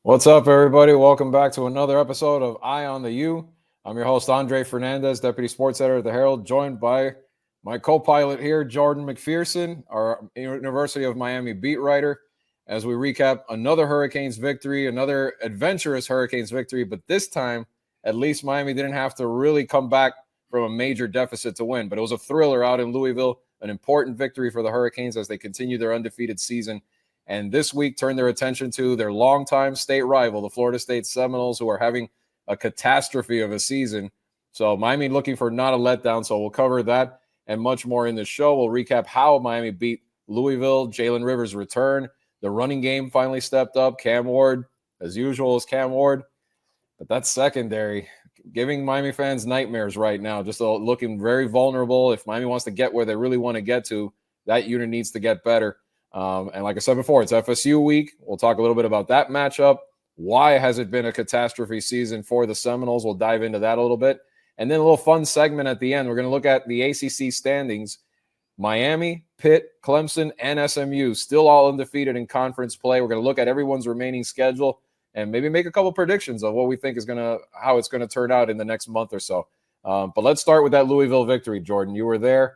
What's up, everybody? Welcome back to another episode of Eye on the U. I'm your host, Andre Fernandez, Deputy Sports Editor at the Herald, joined by my co-pilot here, Jordan McPherson, our University of Miami beat writer, as we recap another Hurricanes victory, another adventurous Hurricanes victory, but this time, at least Miami didn't have to really come back from a major deficit to win, but it was a thriller out in Louisville, an important victory for the Hurricanes as they continue their undefeated season. And this week turned their attention to their longtime state rival, the Florida State Seminoles, who are having a catastrophe of a season. So Miami looking for not a letdown. So we'll cover that and much more in the show. We'll recap how Miami beat Louisville, Jalen Rivers' return. The running game finally stepped up. Cam Ward, as usual, is Cam Ward. But that's secondary, giving Miami fans nightmares right now, just looking very vulnerable. If Miami wants to get where they really want to get to, that unit needs to get better. And like I said before, it's FSU week. We'll talk a little bit about that matchup. Why has it been a catastrophe season for the Seminoles? We'll dive into that a little bit. And then a little fun segment at the end. We're going to look at the ACC standings. Miami, Pitt, Clemson, and SMU still all undefeated in conference play. We're going to look at everyone's remaining schedule and maybe make a couple predictions of what we think is how it's going to turn out in the next month or so. But let's start with that Louisville victory, Jordan. You were there.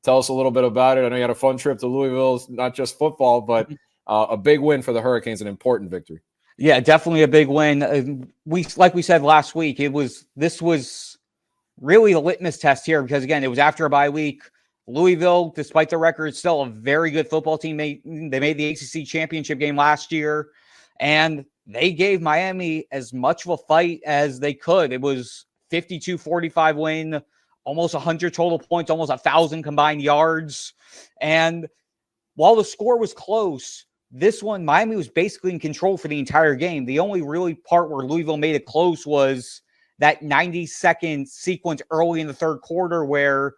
Tell us a little bit about it. I know you had a fun trip to Louisville, not just football, but a big win for the Hurricanes, an important victory. Yeah, definitely a big win. Like we said last week, this was really a litmus test here because, again, it was after a bye week. Louisville, despite the record, still a very good football team. They made the ACC championship game last year, and they gave Miami as much of a fight as they could. It was 52-45 win, almost 100 total points, almost 1,000 combined yards. And while the score was close, this one, Miami was basically in control for the entire game. The only really part where Louisville made it close was that 90-second sequence early in the third quarter where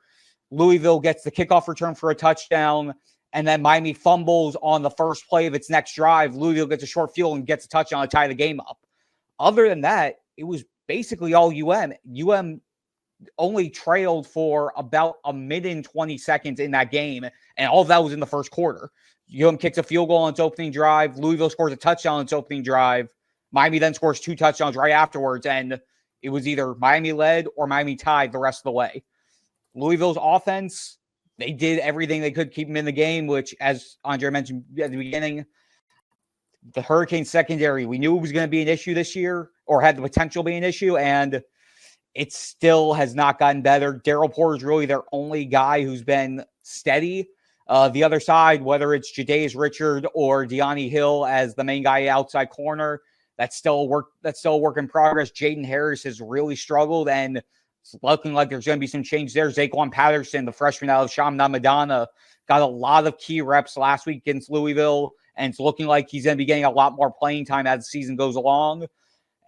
Louisville gets the kickoff return for a touchdown, and then Miami fumbles on the first play of its next drive. Louisville gets a short field and gets a touchdown to tie the game up. Other than that, it was basically all UM. UM only trailed for about a minute and 20 seconds in that game, and all of that was in the first quarter. UM kicks a field goal on its opening drive. Louisville scores a touchdown on its opening drive. Miami then scores 2 touchdowns right afterwards, and it was either Miami led or Miami tied the rest of the way. Louisville's offense, they did everything they could to keep them in the game, which, as Andre mentioned at the beginning, the Hurricanes secondary, we knew it was going to be an issue this year, or had the potential to be an issue, and it still has not gotten better. Daryl Porter is really their only guy who's been steady. The other side, whether it's Jadaeus Richard or Deani Hill as the main guy outside corner, that's still a work in progress. Jaden Harris has really struggled, and it's looking like there's going to be some change there. Zaquan Patterson, the freshman out of Chaminade, got a lot of key reps last week against Louisville, and it's looking like he's going to be getting a lot more playing time as the season goes along.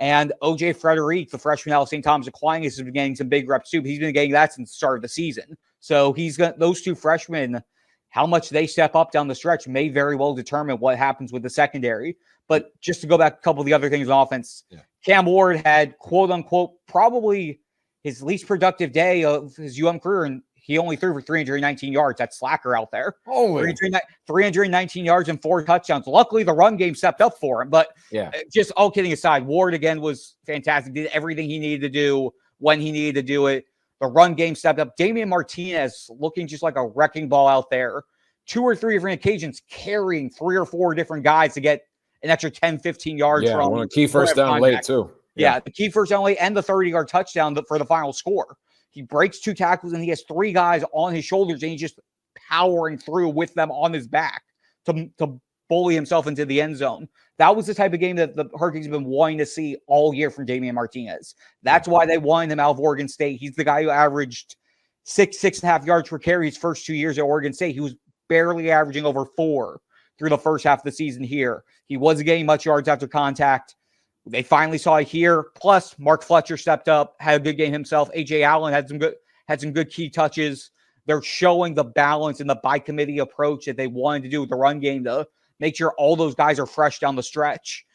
And O.J. Frederic, the freshman out of St. Thomas Aquinas, has been getting some big reps too. He's been getting that since the start of the season. So those two freshmen, how much they step up down the stretch may very well determine what happens with the secondary. But just to go back a couple of the other things on offense, Cam Ward had, quote unquote, probably his least productive day of his UM career, and he only threw for 319 yards. That's slacker out there. 319 yards and 4 touchdowns. Luckily, the run game stepped up for him. But just all kidding aside, Ward, again, was fantastic. Did everything he needed to do when he needed to do it. The run game stepped up. Damian Martinez looking just like a wrecking ball out there. 2 or 3 different occasions carrying 3 or 4 different guys to get an extra 10, 15 yards from. One key first down late, too. Yeah, the key first down late and the 30-yard touchdown for the final score. He breaks 2 tackles, and he has 3 guys on his shoulders, and he's just powering through with them on his back to bully himself into the end zone. That was the type of game that the Hurricanes have been wanting to see all year from Damian Martinez. That's why they wanted him out of Oregon State. He's the guy who averaged 6.5 yards per carry his first 2 years at Oregon State. He was barely averaging over 4 through the first half of the season here. He wasn't getting much yards after contact. They finally saw it here. Plus, Mark Fletcher stepped up, had a good game himself. A.J. Allen had some good key touches. They're showing the balance and the by-committee approach that they wanted to do with the run game to make sure all those guys are fresh down the stretch.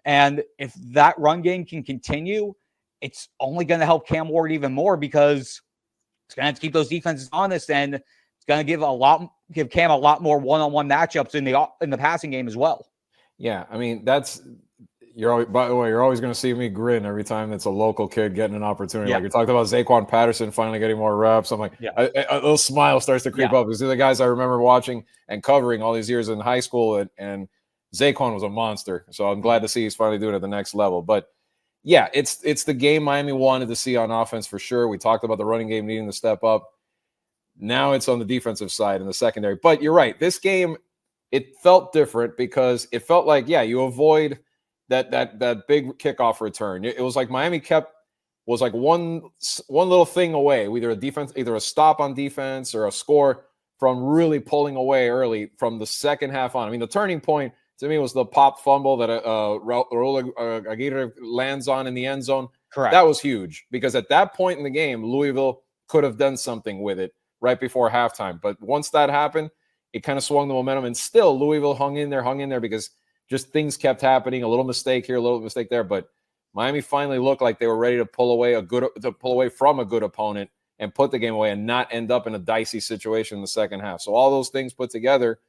And if that run game can continue, it's only going to help Cam Ward even more because it's going to have to keep those defenses honest, and it's going to give Cam a lot more one-on-one matchups in the passing game as well. Yeah, I mean, that's By the way, you're always going to see me grin every time it's a local kid getting an opportunity. Yeah. Like you talked about Zaquan Patterson finally getting more reps. I'm like, Yeah. a little smile starts to creep up because they're the guys I remember watching and covering all these years in high school, and Zaquan was a monster. So I'm glad to see he's finally doing it at the next level. But yeah, it's the game Miami wanted to see on offense for sure. We talked about the running game needing to step up. Now it's on the defensive side in the secondary. But you're right. This game, it felt different because it felt like, you avoid that big kickoff return. It was like Miami was like one little thing away, either a stop on defense or a score from really pulling away early from the second half on. I mean, the turning point to me was the pop fumble that Raul Aguirre lands on in the end zone. Correct. That was huge because at that point in the game, Louisville could have done something with it right before halftime. But once that happened, it kind of swung the momentum, and still Louisville hung in there because just things kept happening. A little mistake here, a little mistake there, but Miami finally looked like they were ready to pull away from a good opponent and put the game away and not end up in a dicey situation in the second half. So all those things put together,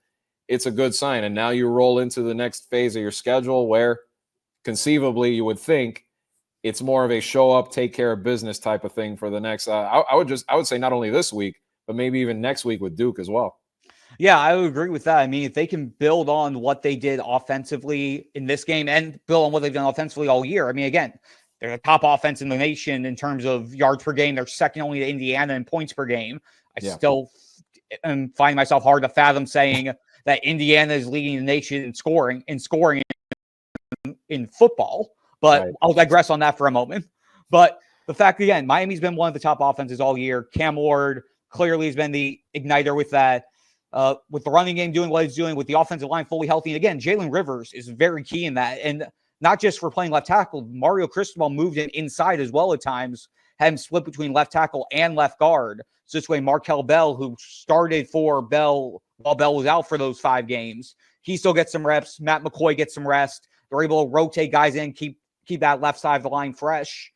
it's a good sign. And now you roll into the next phase of your schedule where conceivably you would think it's more of a show up, take care of business type of thing for the next. I would say not only this week, but maybe even next week with Duke as well. Yeah, I would agree with that. I mean, if they can build on what they did offensively in this game and build on what they've done offensively all year. I mean, again, they're the top offense in the nation in terms of yards per game. They're second only to Indiana in points per game. I still am finding myself hard to fathom saying that Indiana is leading the nation in scoring in football. But I'll digress on that for a moment. But the fact, again, Miami's been one of the top offenses all year. Cam Ward clearly has been the igniter with that. With the running game doing what it's doing, with the offensive line fully healthy. And again, Jalen Rivers is very key in that. And not just for playing left tackle, Mario Cristobal moved him inside as well at times, had him split between left tackle and left guard. So this way, Markel Bell, who started for Bell while Bell was out for those 5 games, he still gets some reps. Matt McCoy gets some rest. They're able to rotate guys in, keep that left side of the line fresh,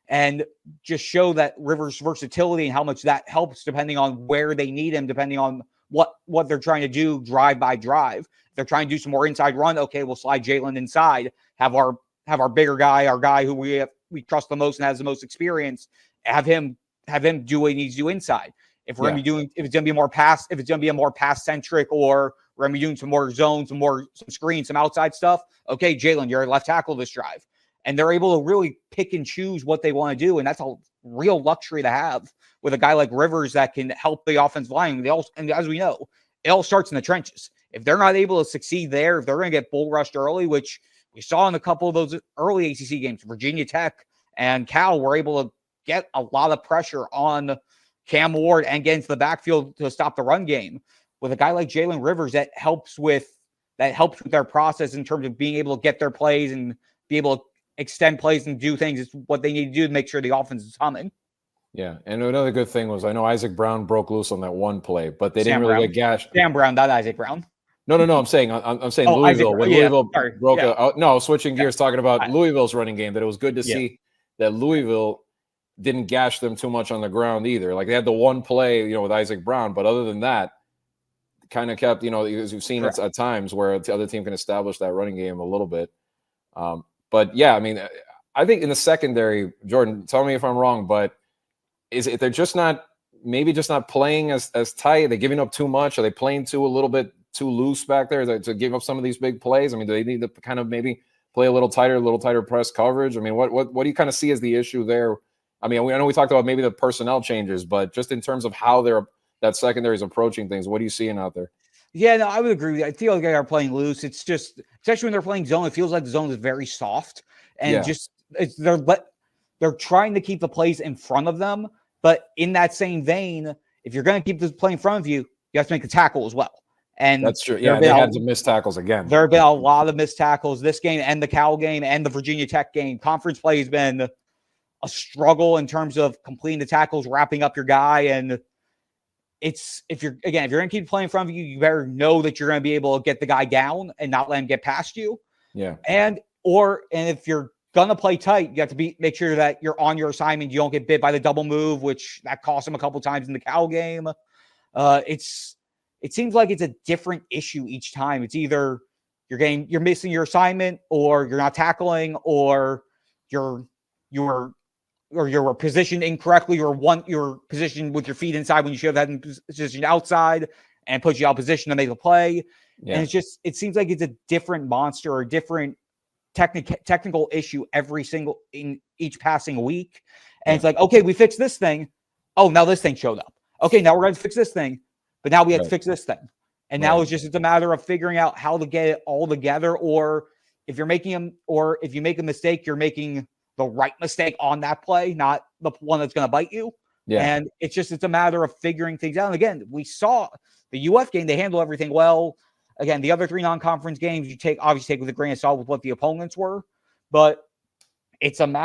and just show that Rivers' versatility and how much that helps depending on where they need him, depending on what they're trying to do drive by drive. If they're trying to do some more inside run, okay, we'll slide Jalen inside, have our bigger guy, our guy who we trust the most and has the most experience, have him do what he needs to do inside. If we're if it's gonna be more pass, if it's gonna be a more pass centric, or we're gonna be doing some more zones, some screens, some outside stuff, okay, Jalen, you're a left tackle this drive. And they're able to really pick and choose what they want to do. And that's a real luxury to have with a guy like Rivers that can help the offensive line. And as we know, it all starts in the trenches. If they're not able to succeed there, if they're going to get bull rushed early, which we saw in a couple of those early ACC games, Virginia Tech and Cal were able to get a lot of pressure on Cam Ward and get into the backfield to stop the run game. With a guy like Jalen Rivers, that helps with their process in terms of being able to get their plays and be able to extend plays and do things. It's what they need to do to make sure the offense is humming. Yeah, and another good thing was I know Isaac Brown broke loose on that one play, but they didn't really get gashed. Sam Brown, not Isaac Brown. No. I'm saying Louisville. When Louisville broke no, switching gears, talking about Louisville's running game. That it was good to see that Louisville didn't gash them too much on the ground either. Like they had the one play, with Isaac Brown, but other than that, kind of kept, as you've seen at times where the other team can establish that running game a little bit. But yeah, I mean, I think in the secondary, Jordan, tell me if I'm wrong, but they're just not playing as tight? Are they giving up too much? Are they playing a little bit too loose back there to give up some of these big plays? I mean, do they need to kind of maybe play a little tighter press coverage? I mean, what do you kind of see as the issue there? I mean, I know we talked about maybe the personnel changes, but just in terms of how that secondary is approaching things, what are you seeing out there? Yeah, no, I would agree with you. I feel like they are playing loose. It's just, especially when they're playing zone, it feels like the zone is very soft and they're trying to keep the plays in front of them. But in that same vein, if you're going to keep the play in front of you, you have to make a tackle as well. And that's true. Yeah, they had some missed tackles again. There have been a lot of missed tackles this game and the Cal game and the Virginia Tech game. Conference play has been a struggle in terms of completing the tackles, wrapping up your guy, and if you're going to keep playing in front of you, you better know that you're going to be able to get the guy down and not let him get past you. Yeah. And if you're going to play tight, you have to make sure that you're on your assignment. You don't get bit by the double move, which that cost him a couple times in the Cal game. It seems like it's a different issue each time. It's either you're missing your assignment, or you're not tackling, or you're positioned incorrectly, or you're positioned with your feet inside when you should have had them positioned outside, and put you out of position to make a play. Yeah. And it seems like it's a different monster or a different technical issue in each passing week. And it's like, okay, we fixed this thing. Oh, now this thing showed up. Okay, now we're going to fix this thing, but now we have to fix this thing. And now it's a matter of figuring out how to get it all together. Or if you make a mistake, you're making the right mistake on that play, not the one that's going to bite you. Yeah. And it's a matter of figuring things out. And again, we saw the UF game, they handle everything well. Again, the other 3 non-conference games, obviously take with a grain of salt with what the opponents were. But it's going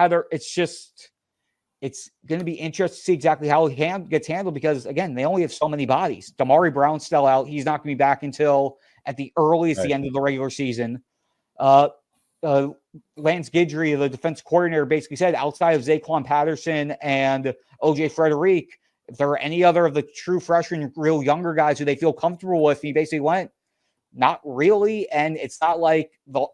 to be interesting to see exactly how it gets handled, because, again, they only have so many bodies. Damari Brown's still out. He's not going to be back until at the earliest the end of the regular season. Lance Guidry, the defense coordinator, basically said outside of Zaquan Patterson and OJ Frederic, if there were any other of the true freshmen, real younger guys who they feel comfortable with, he basically went, not really. And it's not like the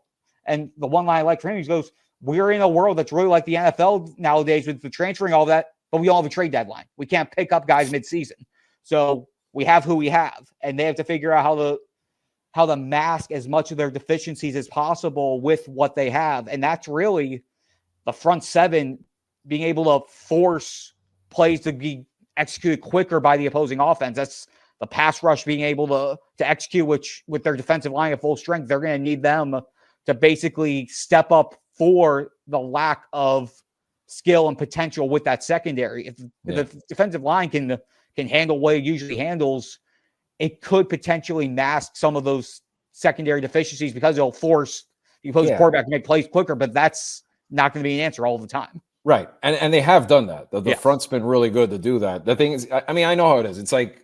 one line I like for him, he goes, we're in a world that's really like the NFL nowadays with the transferring, all that, but we all have a trade deadline. We can't pick up guys mid-season. So we have who we have, and they have to figure out how to mask as much of their deficiencies as possible with what they have. And that's really the front seven being able to force plays to be executed quicker by the opposing offense. That's the pass rush being able to execute, which with their defensive line at full strength, they're going to need them to basically step up for the lack of skill and potential with that secondary. If the defensive line can handle what it usually handles, it could potentially mask some of those secondary deficiencies, because it'll force the opposing quarterback to make plays quicker, but that's not going to be an answer all the time. Right. And they have done that. The front's been really good to do that. The thing is, I mean, I know how it is. It's like,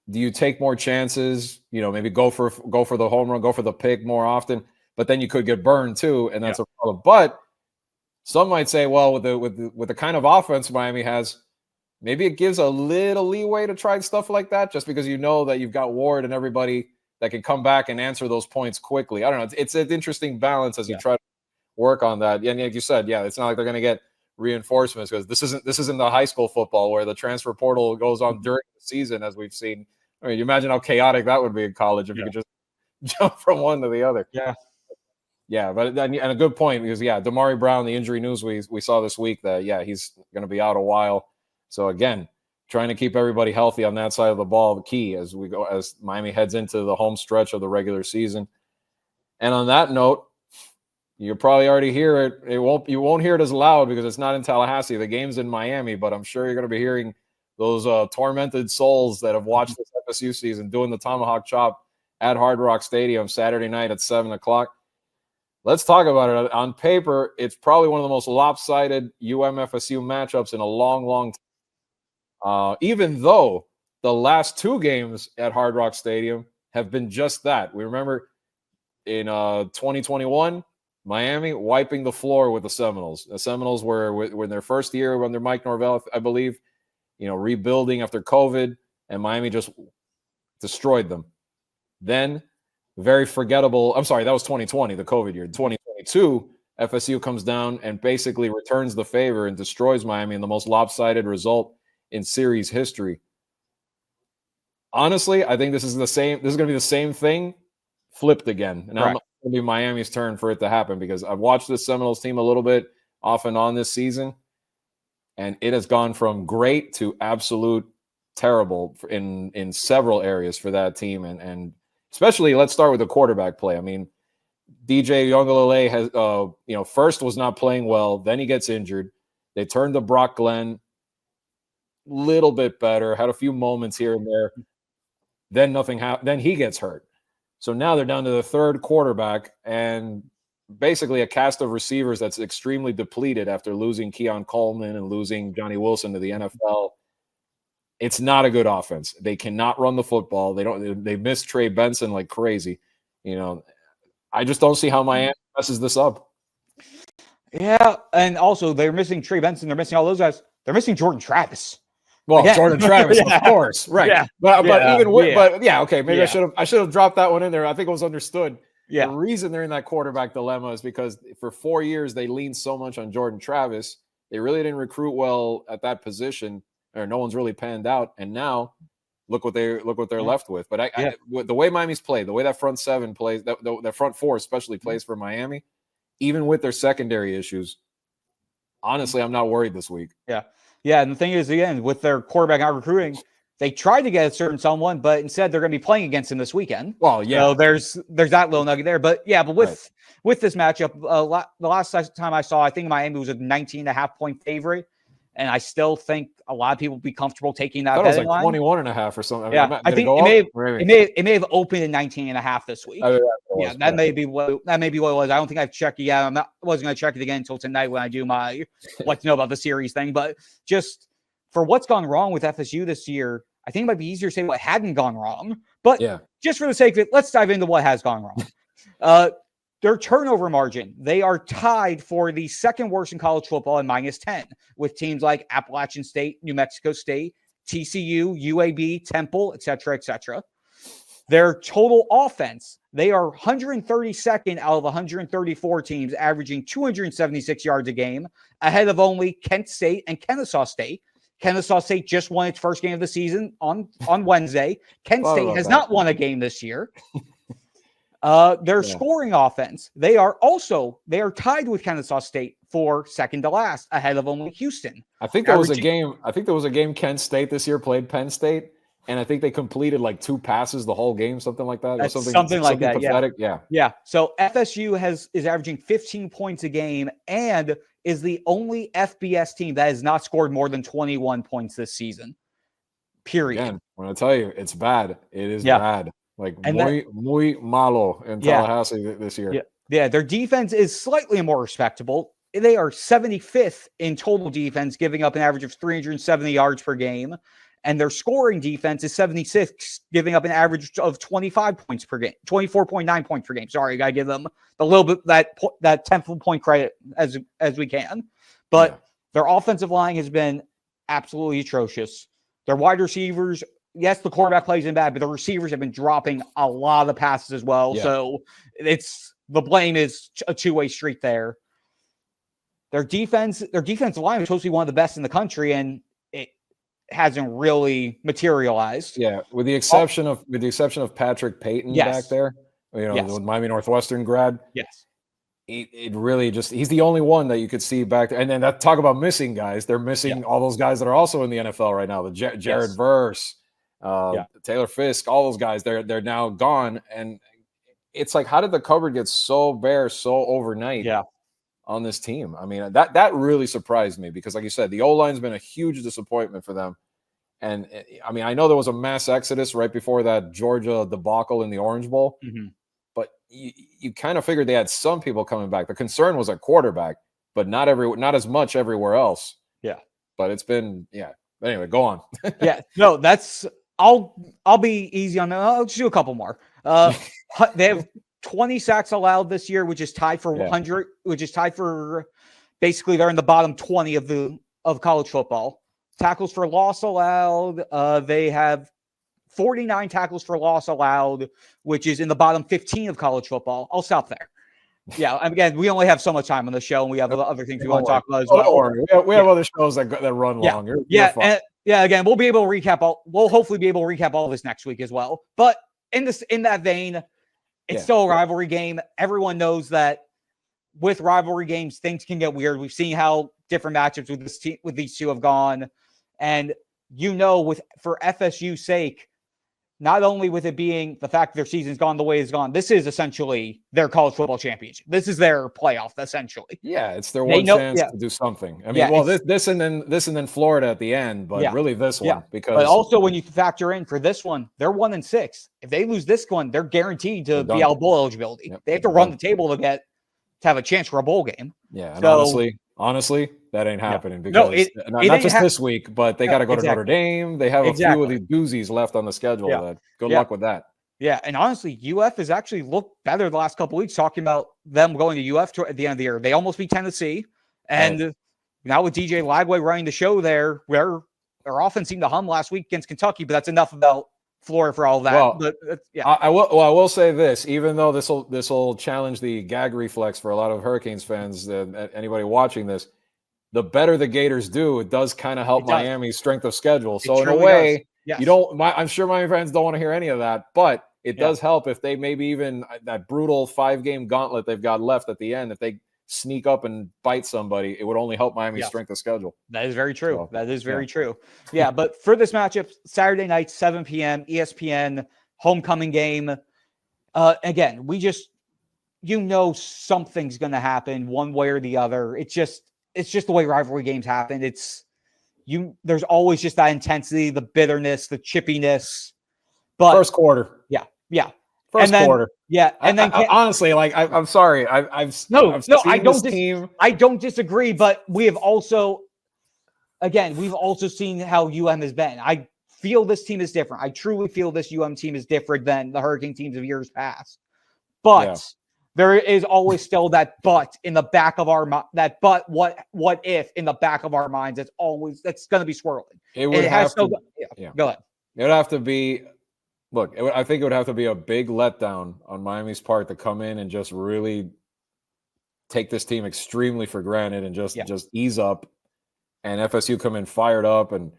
do you take more chances? Maybe go for the home run, go for the pick more often, but then you could get burned too, and that's a problem. But some might say, well, with the kind of offense Miami has, maybe it gives a little leeway to try stuff like that, just because that you've got Ward and everybody that can come back and answer those points quickly. I don't know. It's an interesting balance as you try to work on that. And like you said, it's not like they're going to get reinforcements, because this isn't the high school football where the transfer portal goes on during the season, as we've seen. I mean, you imagine how chaotic that would be in college if you could just jump from one to the other. But and a good point, because Damari Brown, the injury news we saw this week, that he's going to be out a while. So again, trying to keep everybody healthy on that side of the ball, the key as Miami heads into the home stretch of the regular season. And on that note, you probably already hear it. You won't hear it as loud because it's not in Tallahassee. The game's in Miami, but I'm sure you're going to be hearing those tormented souls that have watched this FSU season doing the tomahawk chop at Hard Rock Stadium Saturday night at 7:00. Let's talk about it. On paper, it's probably one of the most lopsided UM-FSU matchups in a long, long time. Even though the last 2 games at Hard Rock Stadium have been just that. We remember in 2021, Miami wiping the floor with the Seminoles. The Seminoles were in their first year under Mike Norvell, I believe, rebuilding after COVID, and Miami just destroyed them. Then, very forgettable. I'm sorry, that was 2020, the COVID year. 2022, FSU comes down and basically returns the favor and destroys Miami in the most lopsided result in series history. Honestly, I think this is going to be the same thing flipped again. And I'm going to be Miami's turn for it to happen, because I've watched this Seminoles team a little bit off and on this season, and it has gone from great to absolute terrible in several areas for that team. And especially, let's start with the quarterback play. I mean, DJ Uiagalelei has, first was not playing well. Then he gets injured. They turned to Brock Glenn, little bit better, had a few moments here and there. Then nothing happened. Then he gets hurt. So now they're down to the third quarterback and basically a cast of receivers that's extremely depleted after losing Keon Coleman and losing Johnny Wilson to the NFL. It's not a good offense. They cannot run the football. They miss Trey Benson like crazy. I just don't see how Miami messes this up. Yeah, and also they're missing Trey Benson. They're missing all those guys. They're missing Jordan Travis. Well, again. Jordan Travis, of course, right? Yeah. But okay, maybe I should have dropped that one in there. I think it was understood Yeah. The reason they're in that quarterback dilemma is because for 4 years they leaned so much on Jordan Travis. They really didn't recruit well at that position, or no one's really panned out. And now look what they're left with. But the way Miami's played, the way that front seven plays, that front four especially plays for Miami, even with their secondary issues, honestly, I'm not worried this week. Yeah. Yeah. And the thing is, again, with their quarterback not recruiting, they tried to get a certain someone, but instead they're going to be playing against him this weekend. Well, yeah. So there's that little nugget there. But yeah, but with this matchup, the last time I saw, I think Miami was a 19.5-point favorite. And I still think a lot of people would be comfortable taking that. I thought it was like line. 21.5 or something. Yeah, I think it may have opened at 19.5 this week. That may be what it was. I don't think I've checked it yet. I wasn't going to check it again until tonight when I do my like to know about the series thing. But just for what's gone wrong with FSU this year, I think it might be easier to say what hadn't gone wrong. But just for the sake of it, let's dive into what has gone wrong. Their turnover margin, they are tied for the second worst in college football at -10, with teams like Appalachian State, New Mexico State, TCU, UAB, Temple, et cetera. Their total offense, they are 132nd out of 134 teams, averaging 276 yards a game, ahead of only Kent State and Kennesaw State. Kennesaw State just won its first game of the season on Wednesday. Kent State has not won a game this year. Their scoring offense, they are tied with Kennesaw State for second to last, ahead of only Houston. I think there was a game Kent State this year played Penn State, and I think they completed like 2 passes the whole game, something like that. Something like that. Pathetic. Yeah. So FSU is averaging 15 points a game and is the only FBS team that has not scored more than 21 points this season. Period. Again, when I tell you it's bad, it is bad. Like muy malo in Tallahassee this year. Yeah, their defense is slightly more respectable. They are 75th in total defense, giving up an average of 370 yards per game. And their scoring defense is 76, giving up an average of 25 points per game, 24.9 points per game. Sorry, I got to give them a little bit that 10th point credit as we can. But their offensive line has been absolutely atrocious. Their wide receivers, yes, the quarterback plays in bad, but the receivers have been dropping a lot of the passes as well. Yeah. So the blame is a two-way street there. Their defensive line is supposed to be one of the best in the country, and it hasn't really materialized. Yeah, with the exception of Patrick Payton back there, the Miami Northwestern grad. Yes. It really he's the only one that you could see back there. And then talk about missing guys. They're missing all those guys that are also in the NFL right now. The Jared Verse, Taylor Fisk, all those guys, they're now gone. And it's like, how did the cupboard get so bare so overnight on this team? I mean, that really surprised me because, like you said, the O-line's been a huge disappointment for them. And I mean, I know there was a mass exodus right before that Georgia debacle in the Orange Bowl. Mm-hmm. But you kind of figured they had some people coming back. The concern was at quarterback, but not as much everywhere else. Yeah. But it's been Anyway, go on. No, I'll be easy on that. I'll just do a couple more. They have 20 sacks allowed this year, which is tied for 100, which is tied for basically they're in the bottom 20 of college football. Tackles for loss allowed. They have 49 tackles for loss allowed, which is in the bottom 15 of college football. I'll stop there. Yeah, again, we only have so much time on the show, and we have other things we want to talk about as well. Don't worry. We have other shows that run long. You're fine. Again, we'll be able to recap We'll hopefully be able to recap all this next week as well. But in that vein, it's still a rivalry game. Everyone knows that with rivalry games, things can get weird. We've seen how different matchups with these two have gone, and for FSU's sake, not only with it being the fact their season's gone the way it's gone, this is essentially their college football championship. This is their playoff, essentially. Yeah, it's their one chance to do something. I mean, this and then Florida at the end, but really this one because. But also, when you factor in for this one, they're 1-6. If they lose this one, they're guaranteed to be out of bowl eligibility. Yep. They have to run the table to have a chance for a bowl game. Yeah, and honestly, that ain't happening because not just this week, but they got to go to Notre Dame. They have a few of these doozies left on the schedule. Good luck with that. Yeah, and honestly, UF has actually looked better the last couple of weeks. Talking about them going to UF at the end of the year, they almost beat Tennessee, and now with DJ Lagway running the show there, where their offense seemed to hum last week against Kentucky. But that's enough about floor for all that. Well, but yeah, I will say this, even though this will challenge the gag reflex for a lot of Hurricanes fans, anybody watching this, the better the Gators do, it does kind of help Miami's strength of schedule. So in a way, yes. I'm sure Miami fans don't want to hear any of that, but it does help if they maybe even that brutal 5-game gauntlet they've got left at the end, if they sneak up and bite somebody, it would only help Miami's strength of schedule. That is very true. So, that is very true. Yeah, but for this matchup, Saturday night, 7 p.m., ESPN, homecoming game. Again, we just, something's going to happen one way or the other. It's just the way rivalry games happen. There's always just that intensity, the bitterness, the chippiness. But first quarter. Yeah. First quarter. Yeah. And then honestly, like I'm sorry. I've no, I don't team. I don't disagree, but we've also seen how UM has been. I feel this team is different. I truly feel this UM team is different than the Hurricane teams of years past. But there is always still that but in the back of our mind. That but what if in the back of our minds? That's going to be swirling. It would have to. Go ahead. It would have to be. Look, I think it would have to be a big letdown on Miami's part to come in and just really take this team extremely for granted and just ease up, and FSU come in fired up, and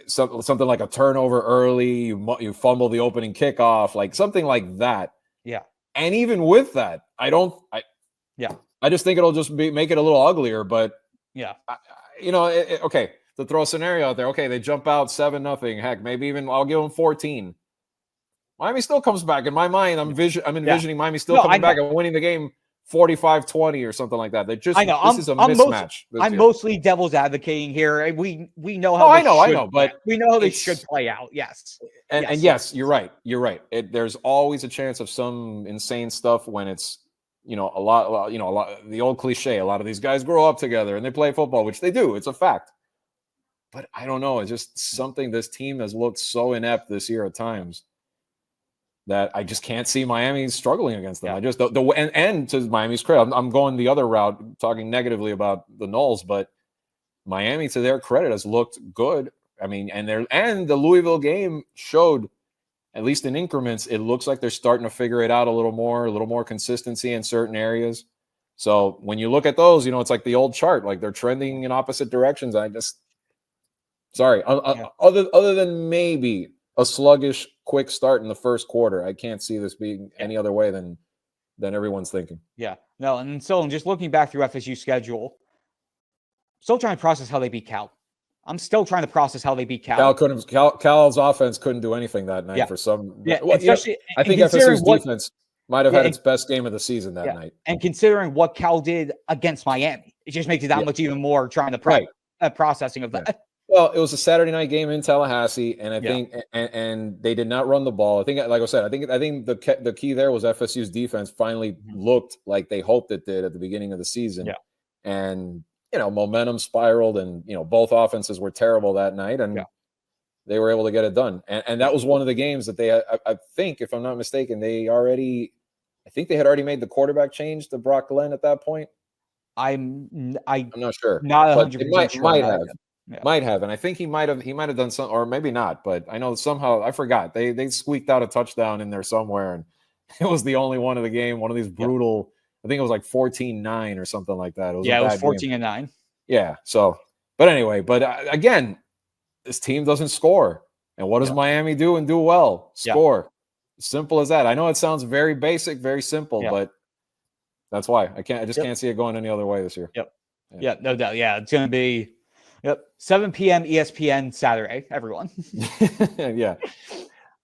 something like a turnover early, you fumble the opening kickoff, like something like that. Yeah. And even with that, I just think it'll just make it a little uglier. But okay. To throw a scenario out there, okay, they jump out 7-0. Heck, maybe even I'll give them 14. Miami still comes back. In my mind, I'm envisioning Miami still coming back and winning the game 45-20 or something like that. This is a mismatch. I'm mostly devil's advocating here. We know how. I know, but we know how they should play out. Yes, and yes, you're right. You're right. There's always a chance of some insane stuff when it's a lot. The old cliche. A lot of these guys grow up together and they play football, which they do. It's a fact. But I don't know. It's just something. This team has looked so inept this year at times that I just can't see Miami struggling against them. Yeah. I just and to Miami's credit, I'm going the other route, talking negatively about the Noles, but Miami, to their credit, has looked good. I mean, and the Louisville game showed, at least in increments, it looks like they're starting to figure it out a little more consistency in certain areas. So when you look at those, it's like the old chart, like they're trending in opposite directions. Other than maybe a sluggish, quick start in the first quarter, I can't see this being any other way than everyone's thinking. Yeah, no, and so just looking back through FSU schedule, still trying to process how they beat Cal. I'm still trying to process how they beat Cal. Cal's offense couldn't do anything that night for some. Yeah, especially I think FSU's defense might have had its best game of the season that night. And considering what Cal did against Miami, it just makes it that much even more trying to processing of that. Yeah. Well, it was a Saturday night game in Tallahassee, and I think and they did not run the ball. I think, like I said, I think the key there was FSU's defense finally looked like they hoped it did at the beginning of the season. Yeah. And momentum spiraled, and both offenses were terrible that night, and they were able to get it done. And that was one of the games that they, I think, if I'm not mistaken, they had already made the quarterback change to Brock Glenn at that point. I'm not sure. Not 100% sure. Might have, and I think he might have done some, or maybe not. But I know somehow I forgot they squeaked out a touchdown in there somewhere, and it was the only one of the game. One of these brutal. I think it was like 14-9 or something like that. It was it was 14-9. Yeah. So, but anyway, again, this team doesn't score, and what does Miami do and do well? Score. Simple as that. I know it sounds very basic, very simple, but that's why I can't see it going any other way this year. Yeah, no doubt. Yeah, it's going to be 7 p.m. ESPN Saturday, everyone. Yeah.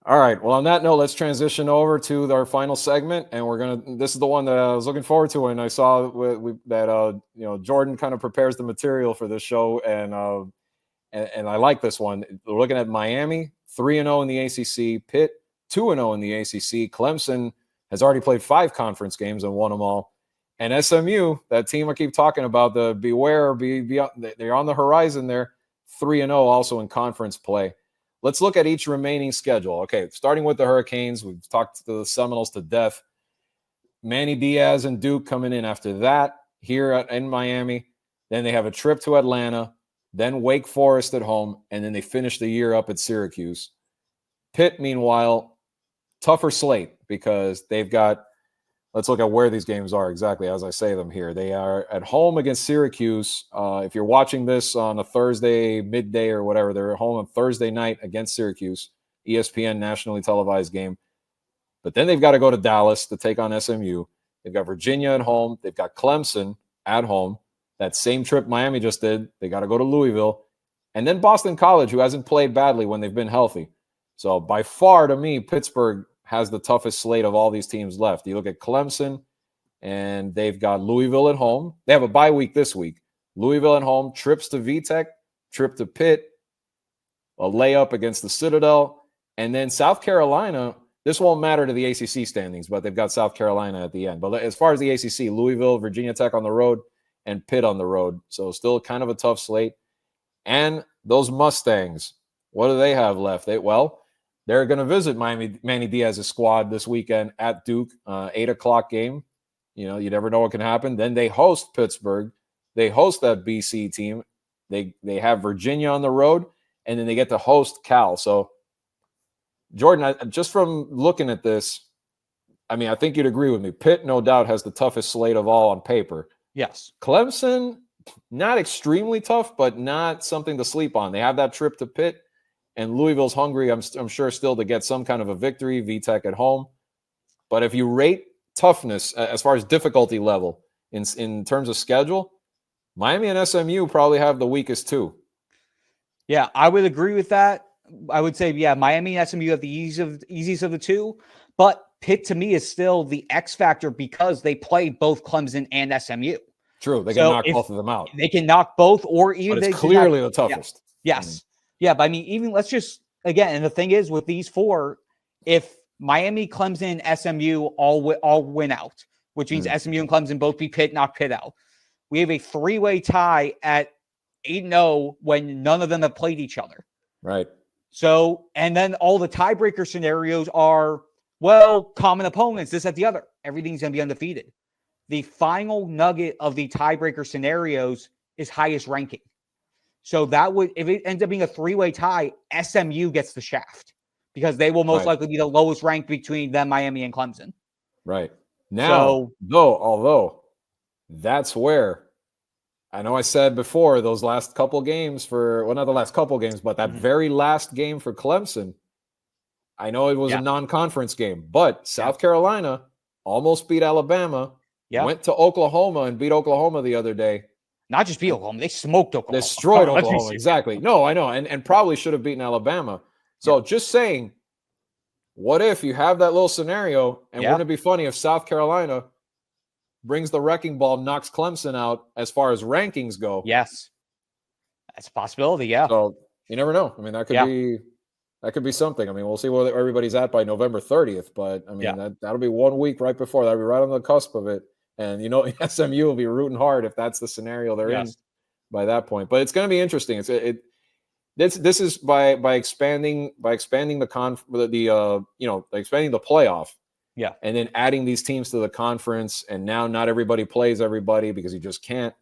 All right. Well, on that note, let's transition over to our final segment, and this is the one that I was looking forward to, and I saw that Jordan kind of prepares the material for this show, and I like this one. We're looking at Miami 3-0 in the ACC, Pitt 2-0 in the ACC. Clemson has already played 5 conference games and won them all. And SMU, that team I keep talking about, they're on the horizon there, 3-0 also in conference play. Let's look at each remaining schedule. Okay, starting with the Hurricanes, we've talked to the Seminoles to death. Manny Diaz and Duke coming in after that here in Miami. Then they have a trip to Atlanta, then Wake Forest at home, and then they finish the year up at Syracuse. Pitt, meanwhile, tougher slate because they've got, let's look at where these games are exactly as I say them here. They are at home against Syracuse. If you're watching this on a Thursday midday or whatever, they're at home on Thursday night against Syracuse, ESPN nationally televised game. But then they've got to go to Dallas to take on SMU. They've got Virginia at home. They've got Clemson at home. That same trip Miami just did. They got to go to Louisville. And then Boston College, who hasn't played badly when they've been healthy. So by far, to me, Pittsburgh has the toughest slate of all these teams left. You look at Clemson, and they've got Louisville at home. They have a bye week this week. Louisville at home, trips to VTech, trip to Pitt, a layup against the Citadel, and then South Carolina. This won't matter to the ACC standings, but they've got South Carolina at the end. But as far as the ACC, Louisville, Virginia Tech on the road, and Pitt on the road. So still kind of a tough slate. And those Mustangs, what do they have left? They're going to visit Manny Diaz's squad this weekend at Duke, 8 o'clock game. You never know what can happen. Then they host Pittsburgh. They host that BC team. They have Virginia on the road, and then they get to host Cal. So, Jordan, just from looking at this, I think you'd agree with me. Pitt, no doubt, has the toughest slate of all on paper. Yes. Clemson, not extremely tough, but not something to sleep on. They have that trip to Pitt, and Louisville's hungry, I'm sure, still to get some kind of a victory, VTech at home. But if you rate toughness as far as difficulty level in terms of schedule, Miami and SMU probably have the weakest two. Yeah, I would agree with that. I would say, Miami and SMU have the easiest of the two, but Pitt to me is still the X factor because they play both Clemson and SMU. True, they can knock both of them out. They can knock both, or even but it's clearly the toughest. Yeah. Yes, but even let's just again, and the thing is with these four, if Miami, Clemson, SMU all win out, which means SMU and Clemson both beat Pitt, knock Pitt out. We have a 3-way tie at 8-0 when none of them have played each other. Right. So, and then all the tiebreaker scenarios are, common opponents, this, that, the other. Everything's going to be undefeated. The final nugget of the tiebreaker scenarios is highest ranking. So that would, if it ends up being a 3-way tie, SMU gets the shaft because they will most likely be the lowest ranked between them, Miami, and Clemson. Right. Now, although that's where I know I said before those last couple games not the last couple games, but that very last game for Clemson, I know it was a non-conference game, but South Carolina almost beat Alabama, went to Oklahoma and beat Oklahoma the other day. Not just beat Oklahoma, they smoked Oklahoma. Destroyed Oklahoma, exactly. No, I know, and probably should have beaten Alabama. So just saying, what if you have that little scenario, and wouldn't it be funny if South Carolina brings the wrecking ball, knocks Clemson out as far as rankings go? Yes. That's a possibility, So you never know. That could be something. We'll see where everybody's at by November 30th, but that'll be 1 week right before. That'll be right on the cusp of it. And SMU will be rooting hard if that's the scenario they're in by that point. But it's going to be interesting. This is by expanding expanding the playoff. Yeah. And then adding these teams to the conference, and now not everybody plays everybody because you just can't.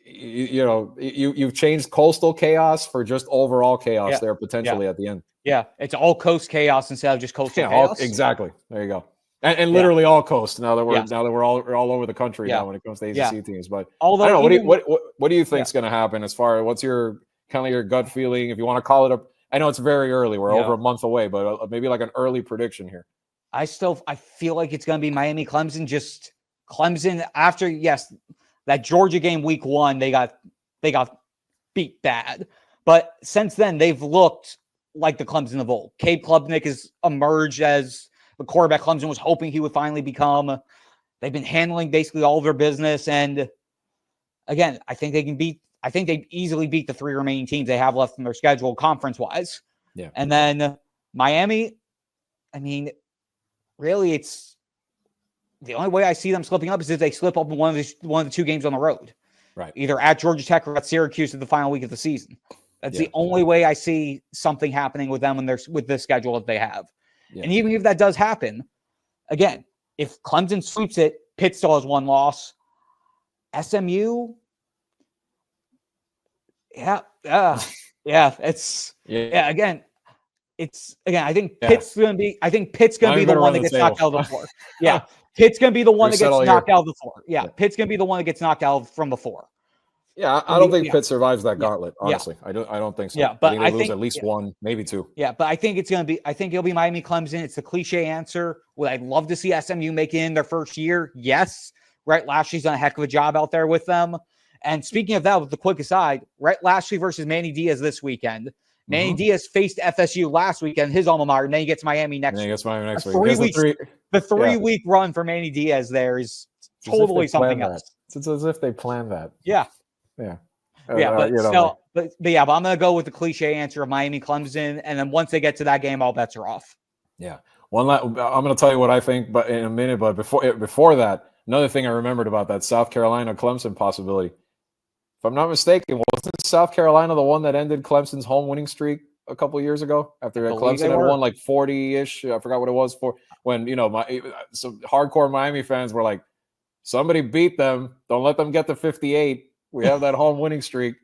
You've changed coastal chaos for just overall chaos there potentially at the end. Yeah, it's all coast chaos instead of just coastal chaos. Exactly. There you go. And literally all coast now that we're all over the country now when it comes to ACC teams. But although I don't know, what do you think is going to happen as far as what's your kind of your gut feeling, if you want to call it I know it's very early. We're over a month away, but maybe like an early prediction here. I feel like it's going to be Miami Clemson. Just Clemson after that Georgia game week 1, they got beat bad, but since then they've looked like the Clemson of old. Cade Klubnik has emerged as the quarterback Clemson was hoping he would finally become. They've been handling basically all of their business, and again, I think they easily beat the 3 remaining teams they have left in their schedule conference-wise. Yeah. And then Miami, really, it's the only way I see them slipping up is if they slip up in one of the 2 games on the road. Right. Either at Georgia Tech or at Syracuse at the final week of the season. That's the only way I see something happening with them with the schedule that they have. Yeah. And even if that does happen, again, if Clemson sweeps it, Pitt still has 1 loss. SMU, again, it's again, I think Yeah. Pitt's going to be Miami the better one run that the gets table. knocked out of the floor. Yeah. Pitt's going to be the one that Reset gets all knocked year. out of the floor. Yeah. Pitt's going to be the one that gets knocked out from the floor. Yeah, I don't think Yeah. Pitt survives that Yeah. gauntlet, honestly. I don't think so. Yeah, I but think they lose at least one, maybe two. Yeah, but I think it'll be Miami Clemson. It's the cliche answer. Would I love to see SMU make it in their first year? Yes. Rhett Lashley's done a heck of a job out there with them. And speaking of that, with the quick aside, Rhett Lashley versus Manny Diaz this weekend. Manny Diaz faced FSU last weekend, his alma mater, and then he gets Miami next week. The 3-week run for Manny Diaz there is totally something else. It's as if they planned that. Yeah. Yeah. But I'm going to go with the cliche answer of Miami Clemson. And then once they get to that game, all bets are off. Yeah. I'm going to tell you what I think but in a minute. But before that, another thing I remembered about that South Carolina Clemson possibility. If I'm not mistaken, wasn't South Carolina the one that ended Clemson's home winning streak a couple of years ago after Clemson had won like 40-ish? I forgot what it was for when, some hardcore Miami fans were like, somebody beat them. Don't let them get to 58. We have that home winning streak.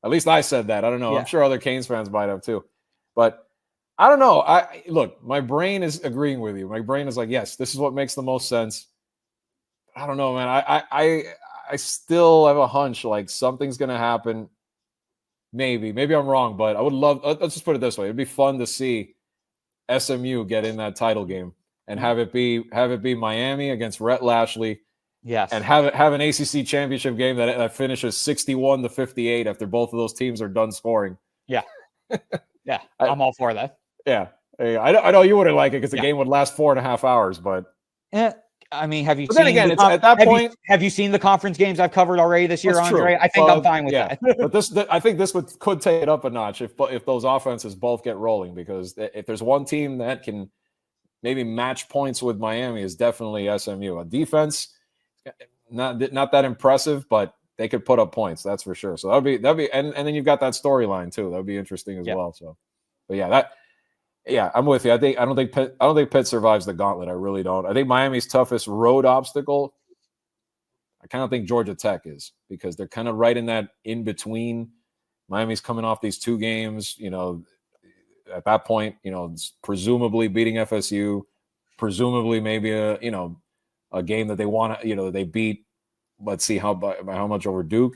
At least I said that. I don't know. Yeah. I'm sure other Canes fans might have too. But I don't know. Look, my brain is agreeing with you. My brain is like, yes, this is what makes the most sense. I don't know, man. I still have a hunch like something's going to happen. Maybe I'm wrong, but I would love, let's just put it this way. It'd be fun to see SMU get in that title game and have it be Miami against Rhett Lashley. Yes. And have an ACC championship game that finishes 61-58 after both of those teams are done scoring. Yeah. Yeah. I'm all for that. Yeah. I know you wouldn't like it because the game would last 4.5 hours, but I mean, have you seen? Then again, it's at that point. Have you seen the conference games I've covered already this year, Andre? True. I think I'm fine with that. But I think this could take it up a notch if those offenses both get rolling, because if there's one team that can maybe match points with Miami, is definitely SMU. A defense, not that impressive, but they could put up points. That's for sure. So that'd be, and then you've got that storyline too. That'd be interesting as well. So, but I'm with you. I don't think Pitt survives the gauntlet. I really don't. I think Miami's toughest road obstacle, I kind of think Georgia Tech is, because they're kind of right in that in between. Miami's coming off these 2 games, at that point, presumably beating FSU, presumably maybe a game that they want to, they beat. Let's see by how much over Duke.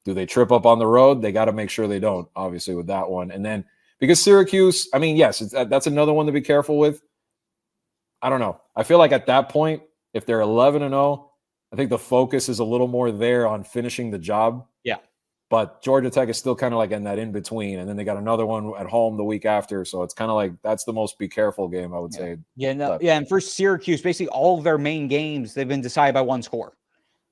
Do they trip up on the road? They got to make sure they don't, obviously, with that one. And then because Syracuse, I mean, yes, that's another one to be careful with. I don't know. I feel like at that point, if they're 11-0, I think the focus is a little more there on finishing the job. Yeah. But Georgia Tech is still kind of like in that in between, and then they got another one at home the week after. So it's kind of like that's the most be careful game, I would say. And for Syracuse, basically all of their main games, they've been decided by one score.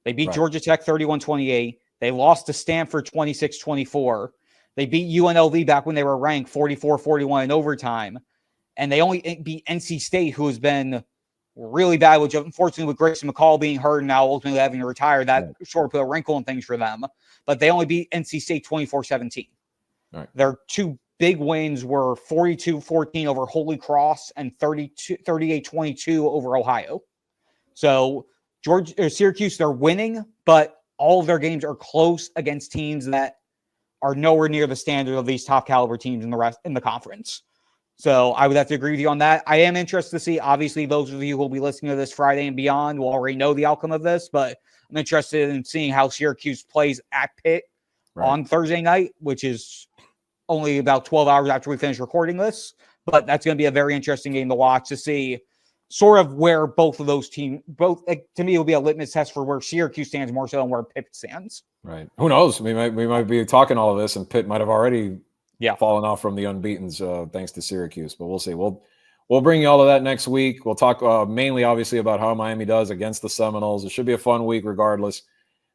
They beat Georgia Tech 31-28. They lost to Stanford 26-24. They beat UNLV back when they were ranked 44-41 in overtime. And they only beat NC State, who has been really bad, which unfortunately with Grayson McCall being hurt and now ultimately having to retire, that sort of put a wrinkle in things for them. But they only beat NC State 24-17. Right. Their 2 big wins were 42-14 over Holy Cross and 38-22 over Ohio. So Syracuse, they're winning, but all of their games are close against teams that are nowhere near the standard of these top caliber teams in the conference. So I would have to agree with you on that. I am interested to see, obviously, those of you who will be listening to this Friday and beyond will already know the outcome of this, but I'm interested in seeing how Syracuse plays at Pitt on Thursday night, which is only about 12 hours after we finish recording this. But that's going to be a very interesting game to watch, to see sort of where both of those teams, to me, it will be a litmus test for where Syracuse stands more so than where Pitt stands. Right. Who knows? We might be talking all of this, and Pitt might have already fallen off from the unbeatens thanks to Syracuse. But we'll see. We'll bring you all of that next week. We'll talk mainly, obviously, about how Miami does against the Seminoles. It should be a fun week, regardless.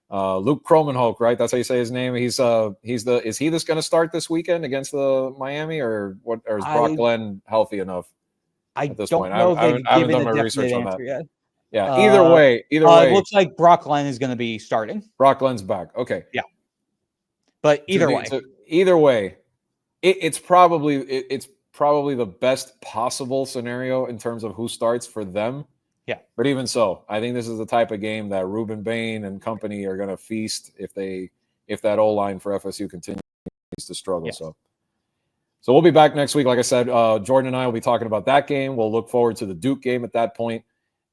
Luke Kromenhoek, right? That's how you say his name. Is he this going to start this weekend against the Miami, or what? Or is Brock Glenn healthy enough? At this point, I haven't done my research on that yet. Yeah. Either way, it looks like Brock Glenn is going to be starting. Brock Glenn's back. Okay. Yeah. But either way, it's probably the best possible scenario in terms of who starts for them. Yeah. But even so, I think this is the type of game that Ruben Bain and company are going to feast if that O-line for FSU continues to struggle. Yes. So we'll be back next week. Like I said, Jordan and I will be talking about that game. We'll look forward to the Duke game at that point.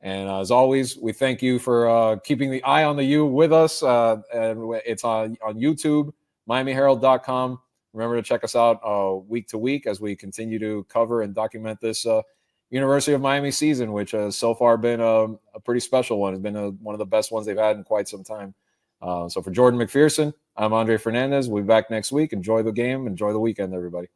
And as always, we thank you for keeping the eye on the U with us. And it's on YouTube, MiamiHerald.com. Remember to check us out week to week as we continue to cover and document this University of Miami season, which has so far been a pretty special one. It's been one of the best ones they've had in quite some time. So for Jordan McPherson, I'm Andre Fernandez. We'll be back next week. Enjoy the game. Enjoy the weekend, everybody.